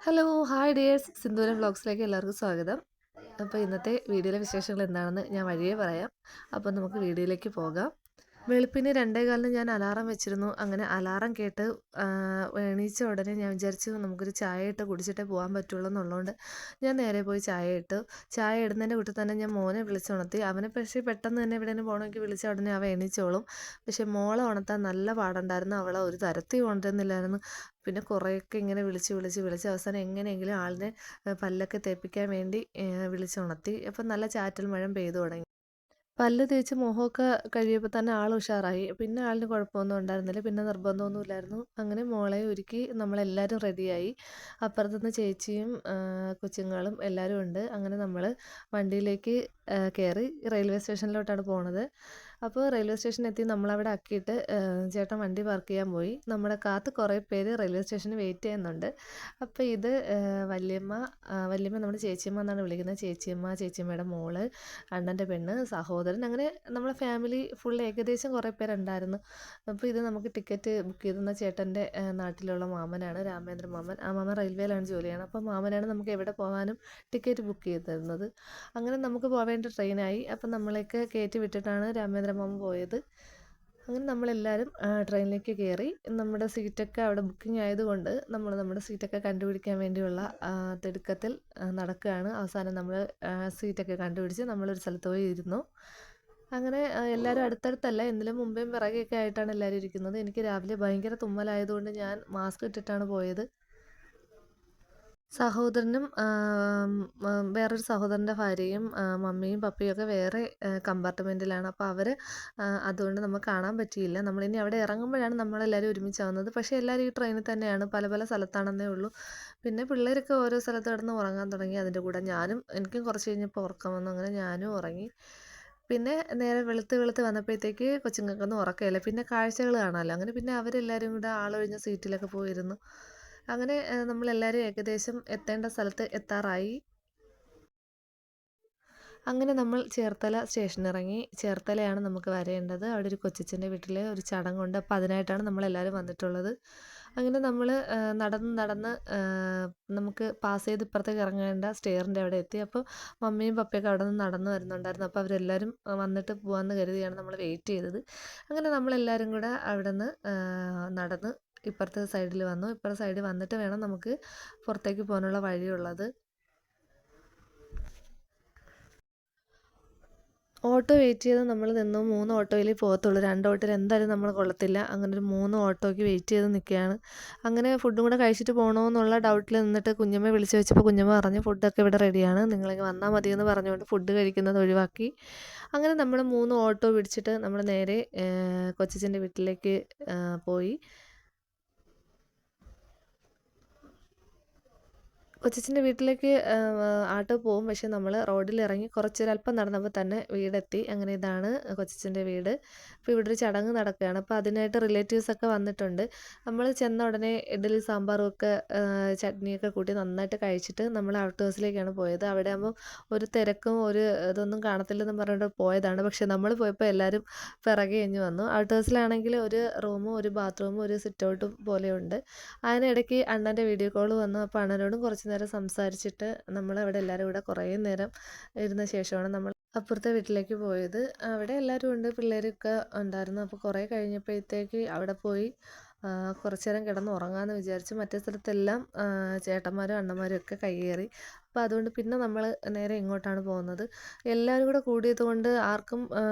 Hello hi dears സിന്ദൂരം വ്ളോഗ്സിലേക്ക് എല്ലാവർക്കും സ്വാഗതം. അപ്പോൾ ഇന്നത്തെ വീഡിയോയിലെ വിശേഷങ്ങൾ എന്താണെന്ന് ഞാൻ വഴിയേ പറയാം. അപ്പോൾ നമുക്ക് വീഡിയോയിലേക്ക് പോകാം. വെളുപ്പിന് 2:15 ഞാൻ അലാറം വെച്ചിരുന്നു. അങ്ങനെ അലാറം കേട്ട് എണീച്ച ഉടനെ ഞാൻ വിചാരിച്ചു നമുക്കൊരു ചായ ഇട്ട് കുടിച്ചിട്ടേ പോകാൻ പറ്റുള്ളൂ എന്നുള്ളതുകൊണ്ട് ഞാൻ നേരെ പോയി ചായ ഇട്ടു. ചായ ഇടുന്നതിൻ്റെ കൂട്ടത്തിൽ തന്നെ ഞാൻ മോനെ വിളിച്ചുണർത്തി. അവനെ പക്ഷേ പെട്ടെന്ന് തന്നെ എവിടെയെങ്കിലും പോകണമെങ്കിൽ വിളിച്ച ഉടനെ അവൻ എണീച്ചോളും. പക്ഷേ മോളെ ഉണർത്താൻ നല്ല പാടുണ്ടായിരുന്നു. അവളെ ഒരു തരത്തിൽ കൊണ്ടുവരുന്നില്ലായിരുന്നു. പിന്നെ കുറേയൊക്കെ ഇങ്ങനെ വിളിച്ച് അവസാനം എങ്ങനെയെങ്കിലും ആളിനെ പല്ലൊക്കെ തേപ്പിക്കാൻ വേണ്ടി വിളിച്ചുണർത്തി. അപ്പം നല്ല ചാറ്റൽ മഴ പെയ്തു തുടങ്ങി. പല്ല് തേച്ച് മുഖമൊക്കെ കഴിയുമ്പോൾ തന്നെ ആൾ ഉഷാറായി. പിന്നെ ആളിന് കുഴപ്പമൊന്നും ഉണ്ടായിരുന്നില്ല. പിന്നെ നിർബന്ധമൊന്നും ഇല്ലായിരുന്നു. അങ്ങനെ മോളെ ഒരുക്കി നമ്മളെല്ലാവരും റെഡിയായി. അപ്പുറത്തുനിന്ന് ചേച്ചിയും കൊച്ചുങ്ങളും എല്ലാവരും ഉണ്ട്. അങ്ങനെ നമ്മൾ വണ്ടിയിലേക്ക് കയറി റെയിൽവേ സ്റ്റേഷനിലോട്ടാണ് പോണത്. അപ്പോൾ റെയിൽവേ സ്റ്റേഷനിലെത്തി നമ്മളവിടെ ആക്കിയിട്ട് ചേട്ടൻ വണ്ടി പാർക്ക് ചെയ്യാൻ പോയി. നമ്മളെ കാത്ത് കുറേ പേര് റെയിൽവേ സ്റ്റേഷനിൽ വെയിറ്റ് ചെയ്യുന്നുണ്ട്. അപ്പോൾ ഇത് വല്യമ്മ നമ്മുടെ ചേച്ചിയമ്മ എന്നാണ് വിളിക്കുന്നത്. ചേച്ചിയമ്മയുടെ മോള്, അണ്ണൻ്റെ പെണ്ണ്, സഹോദരൻ, അങ്ങനെ നമ്മളെ ഫാമിലി ഫുൾ ഏകദേശം കുറേ പേരുണ്ടായിരുന്നു. അപ്പോൾ ഇത് നമുക്ക് ടിക്കറ്റ് ബുക്ക് ചെയ്തെന്ന ചേട്ടൻ്റെ നാട്ടിലുള്ള മാമനാണ്, രാമേന്ദ്ര മാമൻ. ആ മാമൻ റെയിൽവേയിലാണ് ജോലി ചെയ്യുന്നത്. അപ്പോൾ മാമനാണ് നമുക്ക് എവിടെ പോകാനും ടിക്കറ്റ് ബുക്ക് ചെയ്ത് തരുന്നത്. അങ്ങനെ നമുക്ക് പോവേണ്ട ട്രെയിനായി. അപ്പം നമ്മളെയൊക്കെ കയറ്റി വിട്ടിട്ടാണ് രാമേന്ദ്ര മാമൻ പോയത്. അങ്ങനെ നമ്മളെല്ലാവരും ട്രെയിനിലേക്ക് കയറി. നമ്മുടെ സീറ്റൊക്കെ അവിടെ ബുക്കിംഗ് ആയതുകൊണ്ട് നമ്മുടെ സീറ്റൊക്കെ കണ്ടുപിടിക്കാൻ വേണ്ടിയുള്ള തിടുക്കത്തിൽ നടക്കുകയാണ്. അവസാനം നമ്മൾ സീറ്റൊക്കെ കണ്ടുപിടിച്ച് നമ്മളൊരു സ്ഥലത്ത് പോയി ഇരുന്നു. അങ്ങനെ എല്ലാവരും അടുത്തടുത്തല്ല, എന്തിലും മുമ്പേയും പിറകെയൊക്കെ ആയിട്ടാണ് എല്ലാവരും ഇരിക്കുന്നത്. എനിക്ക് രാവിലെ ഭയങ്കര തുമ്മലായതുകൊണ്ട് ഞാൻ മാസ്ക് ഇട്ടിട്ടാണ് പോയത്. സഹോദരനും വേറൊരു സഹോദരൻ്റെ ഭാര്യയും മമ്മിയും പപ്പയും ഒക്കെ വേറെ കമ്പാർട്ട്മെൻറ്റിലാണ്. അപ്പോൾ അവർ അതുകൊണ്ട് നമുക്ക് കാണാൻ പറ്റിയില്ല. നമ്മളിനി അവിടെ ഇറങ്ങുമ്പോഴാണ് നമ്മളെല്ലാവരും ഒരുമിച്ചാവുന്നത്. പക്ഷേ എല്ലാവരും ഈ ട്രെയിനിൽ തന്നെയാണ്, പല പല സ്ഥലത്താണെന്നേ ഉള്ളൂ. പിന്നെ പിള്ളേരൊക്കെ ഓരോ സ്ഥലത്ത് കിടന്ന് ഉറങ്ങാൻ തുടങ്ങി. അതിൻ്റെ കൂടെ എനിക്കും കുറച്ച് കഴിഞ്ഞപ്പോൾ ഉറക്കം വന്നു. അങ്ങനെ ഞാനും ഉറങ്ങി. പിന്നെ നേരെ വെളുത്ത് വന്നപ്പോഴത്തേക്ക് കൊച്ചുങ്ങൾക്കൊന്നും ഉറക്കമില്ല. പിന്നെ കാഴ്ചകൾ കാണാമല്ലോ. അങ്ങനെ പിന്നെ അവരെല്ലാവരും കൂടെ ആളൊഴിഞ്ഞ സീറ്റിലൊക്കെ പോയിരുന്നു. അങ്ങനെ നമ്മളെല്ലാവരും ഏകദേശം എത്തേണ്ട സ്ഥലത്ത് എത്താറായി. അങ്ങനെ നമ്മൾ ചേർത്തല സ്റ്റേഷനിലിറങ്ങി. ചേർത്തലയാണ് നമുക്ക് വരേണ്ടത്. അവിടെ ഒരു കൊച്ചച്ഛൻ്റെ വീട്ടിൽ ഒരു ചടങ്ങുണ്ട്. അപ്പോൾ അതിനായിട്ടാണ് നമ്മളെല്ലാവരും വന്നിട്ടുള്ളത്. അങ്ങനെ നമ്മൾ നടന്ന് നമുക്ക് പാസ് ചെയ്ത് ഇപ്പുറത്തേക്ക് ഇറങ്ങേണ്ട സ്റ്റെയറിൻ്റെ അവിടെ എത്തി. അപ്പോൾ മമ്മിയും പപ്പയൊക്കെ അവിടെ നിന്ന് നടന്ന് വരുന്നുണ്ടായിരുന്നു. അപ്പോൾ അവരെല്ലാവരും വന്നിട്ട് പോകാമെന്ന് കരുതിയാണ് നമ്മൾ വെയിറ്റ് ചെയ്തത്. അങ്ങനെ നമ്മളെല്ലാവരും കൂടെ അവിടെ നിന്ന് നടന്ന് ഇപ്പുറത്തെ സൈഡിൽ വന്നു. ഇപ്പുറത്തെ സൈഡിൽ വന്നിട്ട് വേണം നമുക്ക് പുറത്തേക്ക് പോകാനുള്ള വഴിയുള്ളത്. ഓട്ടോ വെയിറ്റ് ചെയ്ത് നമ്മൾ നിന്നു. 3 ഓട്ടോയിലേ പോകത്തുള്ളൂ. 2 ഓട്ടോയിൽ എന്തായാലും നമ്മൾ കൊള്ളത്തില്ല. അങ്ങനെ ഒരു 3 ഓട്ടോയ്ക്ക് വെയിറ്റ് ചെയ്ത് നിൽക്കുകയാണ്. അങ്ങനെ ഫുഡും കൂടെ കഴിച്ചിട്ട് പോകണമെന്നുള്ള ഡൗട്ടിൽ നിന്നിട്ട് കുഞ്ഞമ്മയെ വിളിച്ച് വെച്ചപ്പോൾ കുഞ്ഞമ്മ പറഞ്ഞു ഫുഡൊക്കെ ഇവിടെ റെഡിയാണ്, നിങ്ങളിങ്ങ് വന്നാൽ മതിയെന്ന് പറഞ്ഞുകൊണ്ട് ഫുഡ് കഴിക്കുന്നത് ഒഴിവാക്കി. അങ്ങനെ നമ്മൾ 3 ഓട്ടോ പിടിച്ചിട്ട് നമ്മൾ നേരെ കൊച്ചച്ഛൻ്റെ വീട്ടിലേക്ക് പോയി. കൊച്ചച്ഛൻ്റെ വീട്ടിലേക്ക് ആട്ടോ പോവും. പക്ഷേ നമ്മൾ റോഡിലിറങ്ങി കുറച്ചൊരല്പം നടന്നപ്പോൾ തന്നെ വീടെത്തി. അങ്ങനെ ഇതാണ് കൊച്ചച്ഛൻ്റെ വീട്. അപ്പോൾ ഇവിടെ ഒരു ചടങ്ങ് നടക്കുകയാണ്. അപ്പോൾ അതിനായിട്ട് റിലേറ്റീവ്സൊക്കെ വന്നിട്ടുണ്ട്. നമ്മൾ ചെന്ന ഉടനെ ഇഡ്ഡലി സാമ്പാറും ഒക്കെ ചട്നിയൊക്കെ കൂട്ടി നന്നായിട്ട് കഴിച്ചിട്ട് നമ്മൾ ഔട്ട് ഹൗസിലേക്കാണ് പോയത്. അവിടെ ആകുമ്പോൾ ഒരു തിരക്കും ഒരു ഇതൊന്നും കാണത്തില്ലെന്ന് പറഞ്ഞിട്ട് പോയതാണ്. പക്ഷേ നമ്മൾ പോയപ്പോൾ എല്ലാവരും പിറകെ ഇഞ്ഞു വന്നു. ഔട്ട് ഹൗസിലാണെങ്കിൽ ഒരു റൂമും ഒരു ബാത്റൂമും ഒരു സിറ്റ് ഔട്ടും പോലെയുണ്ട്. അതിനിടയ്ക്ക് അണ്ണൻ്റെ വീഡിയോ കോൾ വന്നു. അപ്പോൾ അണ്ണനോടും കുറച്ച് നേരം സംസാരിച്ചിട്ട് നമ്മളവിടെ എല്ലാവരും കൂടെ കുറേ നേരം ഇരുന്ന ശേഷമാണ് നമ്മൾ അപ്പുറത്തെ വീട്ടിലേക്ക് പോയത്. അവിടെ എല്ലാവരും ഉണ്ട്, പിള്ളേരൊക്കെ ഉണ്ടായിരുന്നു. അപ്പോൾ കുറേ കഴിഞ്ഞപ്പോഴത്തേക്ക് അവിടെ പോയി കുറച്ച് നേരം കിടന്ന് ഉറങ്ങാമെന്ന് വിചാരിച്ചു. മറ്റേ സ്ഥലത്തെല്ലാം ചേട്ടന്മാരും അണ്ണന്മാരും ഒക്കെ കയ്യേറി. അപ്പോൾ അതുകൊണ്ട് പിന്നെ നമ്മൾ നേരെ ഇങ്ങോട്ടാണ് പോകുന്നത്. എല്ലാവരും കൂടെ കൂടിയത് കൊണ്ട് ആർക്കും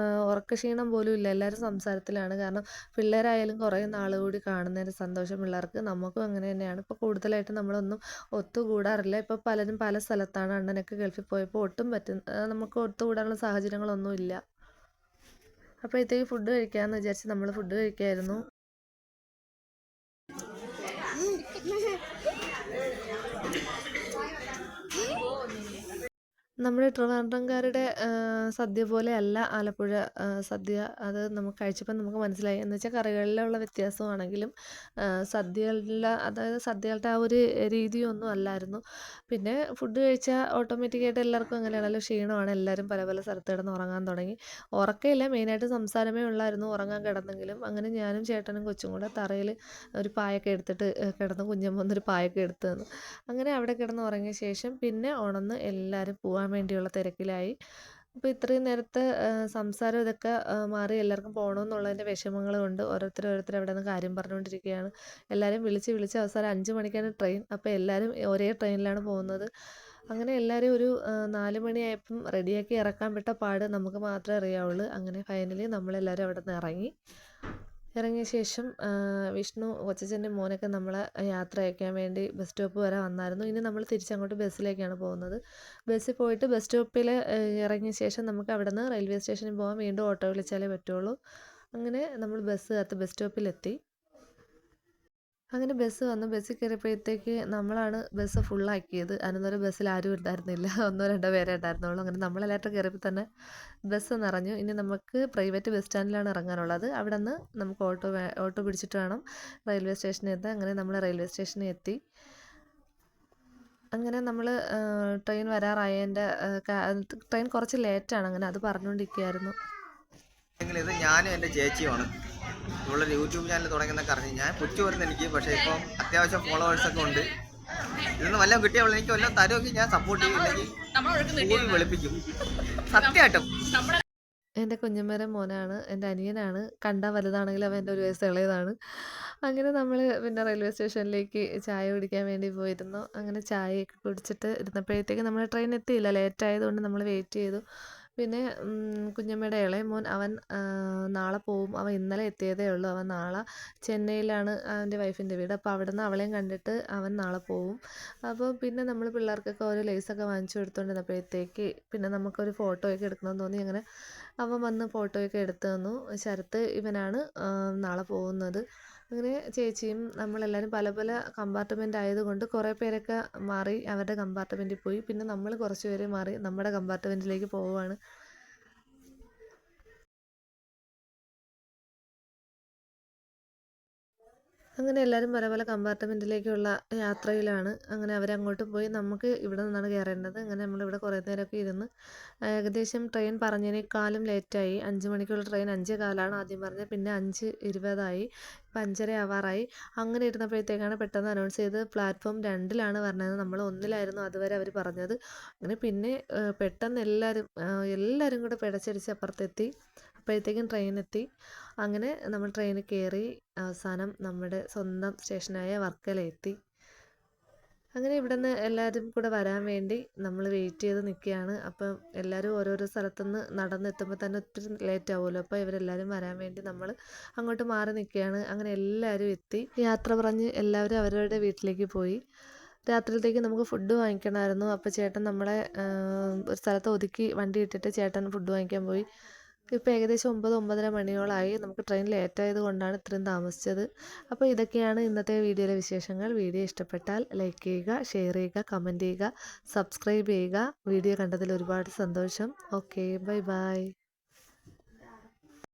ഉറക്കക്ഷീണം പോലും ഇല്ല. എല്ലാവരും സംസാരത്തിലാണ്. കാരണം പിള്ളേരായാലും കുറേ നാൾ കൂടി കാണുന്നതിൻ്റെ സന്തോഷം പിള്ളേർക്ക്, നമുക്കും അങ്ങനെ തന്നെയാണ്. ഇപ്പോൾ കൂടുതലായിട്ട് നമ്മളൊന്നും ഒത്തുകൂടാറില്ല. ഇപ്പോൾ പലരും പല സ്ഥലത്താണ്. അണ്ണനൊക്കെ ഗൾഫിൽ പോയപ്പോൾ നമുക്ക് ഒത്തുകൂടാനുള്ള സാഹചര്യങ്ങളൊന്നും ഇല്ല. അപ്പോഴത്തേക്ക് ഫുഡ് കഴിക്കാമെന്ന് വിചാരിച്ച് നമ്മൾ ഫുഡ് കഴിക്കായിരുന്നു. നമ്മുടെ ട്രിവാൻഡ്രംകാരുടെ സദ്യ പോലെയല്ല ആലപ്പുഴ സദ്യ. അത് നമുക്ക് കഴിച്ചപ്പോൾ നമുക്ക് മനസ്സിലായി. എന്ന് വെച്ചാൽ കറികളിലുള്ള വ്യത്യാസമാണെങ്കിലും അതായത് സദ്യകളുടെ ആ ഒരു രീതിയൊന്നും അല്ലായിരുന്നു. പിന്നെ ഫുഡ് കഴിച്ചാൽ ഓട്ടോമാറ്റിക്കായിട്ട് എല്ലാവർക്കും അങ്ങനെയാണല്ലോ, ക്ഷീണമാണ്. എല്ലാവരും പല പല സ്ഥലത്ത് കിടന്ന് ഉറങ്ങാൻ തുടങ്ങി. ഉറക്കമില്ല, മെയിനായിട്ട് സംസാരമേ ഉള്ളായിരുന്നു. ഉറങ്ങാൻ കിടന്നെങ്കിലും അങ്ങനെ ഞാനും ചേട്ടനും കൊച്ചും കൂടെ തറയിൽ ഒരു പായൊക്കെ എടുത്തിട്ട് കിടന്ന്, കുഞ്ഞമ്മ വന്നൊരു പായൊക്കെ എടുത്ത് തന്നു. അങ്ങനെ അവിടെ കിടന്ന് ഉറങ്ങിയ ശേഷം പിന്നെ ഉണർന്ന് എല്ലാവരും പോകാൻ വേണ്ടിയുള്ള തിരക്കിലായി. അപ്പോൾ ഇത്രയും നേരത്തെ സംസാരം ഇതൊക്കെ മാറി എല്ലാവർക്കും പോകണമെന്നുള്ളതിൻ്റെ വിഷമങ്ങൾ കൊണ്ട് ഓരോരുത്തർ അവിടെ നിന്ന് കാര്യം പറഞ്ഞുകൊണ്ടിരിക്കുകയാണ്. എല്ലാവരും വിളിച്ച് വിളിച്ച് അവസാനം 5 മണിക്കാണ് ട്രെയിൻ. അപ്പോൾ എല്ലാവരും ഒരേ ട്രെയിനിലാണ് പോകുന്നത്. അങ്ങനെ എല്ലാവരും ഒരു 4 മണിയായപ്പം റെഡിയാക്കി ഇറക്കാൻ വിട്ട പാട് നമുക്ക് മാത്രമേ അറിയാവുള്ളൂ. അങ്ങനെ ഫൈനലി നമ്മളെല്ലാവരും അവിടെ നിന്ന് ഇറങ്ങി. ഇറങ്ങിയ ശേഷം വിഷ്ണു കൊച്ചച്ഛൻ്റെ മോനൊക്കെ നമ്മളെ യാത്ര അയക്കാൻ വേണ്ടി ബസ് സ്റ്റോപ്പ് വരെ വന്നായിരുന്നു. ഇനി നമ്മൾ തിരിച്ചങ്ങോട്ട് ബസ്സിലേക്കാണ് പോകുന്നത്. ബസ്സിൽ പോയിട്ട് ബസ് സ്റ്റോപ്പിൽ ഇറങ്ങിയ ശേഷം നമുക്ക് അവിടെ നിന്ന് റെയിൽവേ സ്റ്റേഷനിൽ പോകാൻ വീണ്ടും ഓട്ടോ വിളിച്ചാലേ പറ്റുള്ളൂ. അങ്ങനെ നമ്മൾ ബസ് സ്റ്റോപ്പിലെത്തി. അങ്ങനെ ബസ് വന്നു. ബസ്സിൽ കയറിയപ്പോഴത്തേക്ക് നമ്മളാണ് ബസ് ഫുള്ളാക്കിയത്. അന്നേരം ബസ്സിൽ ആരും ഉണ്ടായിരുന്നില്ല. 1-2 പേരെ ഉണ്ടായിരുന്നുള്ളൂ. അങ്ങനെ നമ്മളെല്ലാവരും കയറിയപ്പോൾ തന്നെ ബസ് നിറഞ്ഞു. ഇനി നമുക്ക് പ്രൈവറ്റ് ബസ് സ്റ്റാൻഡിലാണ് ഇറങ്ങാനുള്ളത്. അവിടെ നിന്ന് നമുക്ക് ഓട്ടോ പിടിച്ചിട്ട് വേണം റെയിൽവേ സ്റ്റേഷനിൽ എത്താൻ. അങ്ങനെ നമ്മൾ റെയിൽവേ സ്റ്റേഷനിൽ എത്തി. അങ്ങനെ നമ്മൾ ട്രെയിൻ വരാറായതിൻ്റെ ട്രെയിൻ കുറച്ച് ലേറ്റാണ്. അങ്ങനെ അത് പറഞ്ഞുകൊണ്ടിരിക്കുകയായിരുന്നു. ഇത് ഞാനും എൻ്റെ ചേച്ചിയുമാണ്. ഇവളൊരു യൂട്യൂബ് ചാനൽ തുടങ്ങുന്നൊക്കെ അറിഞ്ഞു. ഞാൻ കൊച്ചു വരുന്ന എനിക്ക്, പക്ഷേ ഇപ്പം അത്യാവശ്യം ഫോളോവേഴ്സൊക്കെ ഉണ്ട്. ഇതൊന്ന് വല്ലതും കിട്ടിയവൾ എനിക്ക് വല്ലതും തരുമെങ്കിൽ ഞാൻ സപ്പോർട്ട് ചെയ്യില്ലെങ്കിൽ വെളുപ്പിക്കും സത്യമായിട്ടും. എൻ്റെ കുഞ്ഞമ്മേരെ മോനാണ്, എൻ്റെ അനിയനാണ്. കണ്ടാൽ വലുതാണെങ്കിലും അവൻ എൻ്റെ 1 വയസ്സ് ഇളയതാണ്. അങ്ങനെ നമ്മൾ പിന്നെ റെയിൽവേ സ്റ്റേഷനിലേക്ക് ചായ കുടിക്കാൻ വേണ്ടി പോയിരുന്നു. അങ്ങനെ ചായയൊക്കെ കുടിച്ചിട്ട് ഇരുന്നപ്പോഴത്തേക്ക് നമ്മൾ ട്രെയിൻ എത്തിയില്ല. ലേറ്റ് ആയതുകൊണ്ട് നമ്മൾ വെയിറ്റ് ചെയ്തു. പിന്നെ കുഞ്ഞമ്മയുടെ ഇളയ മോൻ അവൻ നാളെ പോവും. അവൻ ഇന്നലെ എത്തിയതേ ഉള്ളൂ. അവൻ നാളെ ചെന്നൈയിലാണ് അവൻ്റെ വൈഫിൻ്റെ വീട്. അപ്പോൾ അവിടെ നിന്ന് അവളെയും കണ്ടിട്ട് അവൻ നാളെ പോവും. അപ്പോൾ പിന്നെ നമ്മൾ പിള്ളേർക്കൊക്കെ ഓരോ ലേസൊക്കെ വാങ്ങിച്ചു കൊടുത്തുകൊണ്ടിരുന്നപ്പോഴത്തേക്ക് പിന്നെ നമുക്കൊരു ഫോട്ടോയൊക്കെ എടുക്കണമെന്ന് തോന്നി. അങ്ങനെ അവൻ വന്ന് ഫോട്ടോയൊക്കെ എടുത്തു തന്നു. ശരത്ത് ഇവനാണ് നാളെ പോകുന്നത്. അങ്ങനെ ചേച്ചിയും നമ്മളെല്ലാവരും പല പല കമ്പാർട്ട്മെൻ്റ് ആയതുകൊണ്ട് കുറേ പേരൊക്കെ മാറി അവരുടെ കമ്പാർട്ട്മെൻറ്റിൽ പോയി. പിന്നെ നമ്മൾ കുറച്ച് പേര് മാറി നമ്മുടെ കമ്പാർട്ട്മെൻറ്റിലേക്ക് പോവുകയാണ്. അങ്ങനെ എല്ലാവരും പല പല കമ്പാർട്ട്മെൻറ്റിലേക്കുള്ള യാത്രയിലാണ്. അങ്ങനെ അവരങ്ങോട്ട് പോയി. നമുക്ക് ഇവിടെ നിന്നാണ് കയറേണ്ടത്. അങ്ങനെ നമ്മളിവിടെ കുറേ നേരമൊക്കെ ഇരുന്ന് ഏകദേശം ട്രെയിൻ പറഞ്ഞതിനേക്കാളും ലേറ്റായി. 5 മണിക്കുള്ള ട്രെയിൻ 5:15 ആദ്യം പറഞ്ഞത്. പിന്നെ 5:20 ഇപ്പം 5:30 ആവാറായി. അങ്ങനെ ഇരുന്നപ്പോഴത്തേക്കാണ് പെട്ടെന്ന് അനൗൺസ് ചെയ്ത് പ്ലാറ്റ്ഫോം 2-ലാണ് പറഞ്ഞത്. നമ്മൾ 1-ലായിരുന്നു അതുവരെ അവർ പറഞ്ഞത്. അങ്ങനെ പിന്നെ പെട്ടെന്ന് എല്ലാവരും കൂടെ പിടച്ചടിച്ച് അപ്പുറത്തെത്തി. അപ്പോഴത്തേക്കും ട്രെയിൻ എത്തി. അങ്ങനെ നമ്മൾ ട്രെയിനിൽ കയറി അവസാനം നമ്മുടെ സ്വന്തം സ്റ്റേഷനായ വർക്കലയെത്തി. അങ്ങനെ ഇവിടെ നിന്ന് എല്ലാവരും കൂടെ വരാൻ വേണ്ടി നമ്മൾ വെയിറ്റ് ചെയ്ത് നിൽക്കുകയാണ്. അപ്പം എല്ലാവരും ഓരോരോ സ്ഥലത്തുനിന്ന് നടന്നെത്തുമ്പോൾ തന്നെ ഒത്തിരി ലേറ്റ് ആവുമല്ലോ. അപ്പോൾ ഇവരെല്ലാവരും വരാൻ വേണ്ടി നമ്മൾ അങ്ങോട്ട് മാറി നിൽക്കുകയാണ്. അങ്ങനെ എല്ലാവരും എത്തി. യാത്ര പറഞ്ഞ് എല്ലാവരും അവരവരുടെ വീട്ടിലേക്ക് പോയി. രാത്രിയിലത്തേക്ക് നമുക്ക് ഫുഡ് വാങ്ങിക്കണമായിരുന്നു. അപ്പോൾ ചേട്ടൻ നമ്മളെ ഒരു സ്ഥലത്ത് ഒതുക്കി വണ്ടി ഇട്ടിട്ട് ചേട്ടൻ ഫുഡ് വാങ്ങിക്കാൻ പോയി. ഇപ്പോൾ ഏകദേശം 9-9:30 മണിയോളമായി. നമുക്ക് ട്രെയിൻ ലേറ്റായത് കൊണ്ടാണ് ഇത്രയും താമസിച്ചത്. അപ്പോൾ ഇതൊക്കെയാണ് ഇന്നത്തെ വീഡിയോയിലെ വിശേഷങ്ങൾ. വീഡിയോ ഇഷ്ടപ്പെട്ടാൽ ലൈക്ക് ചെയ്യുക, ഷെയർ ചെയ്യുക, കമൻറ്റ് ചെയ്യുക, സബ്സ്ക്രൈബ് ചെയ്യുക. വീഡിയോ കണ്ടതിൽ ഒരുപാട് സന്തോഷം. Okay, bye bye.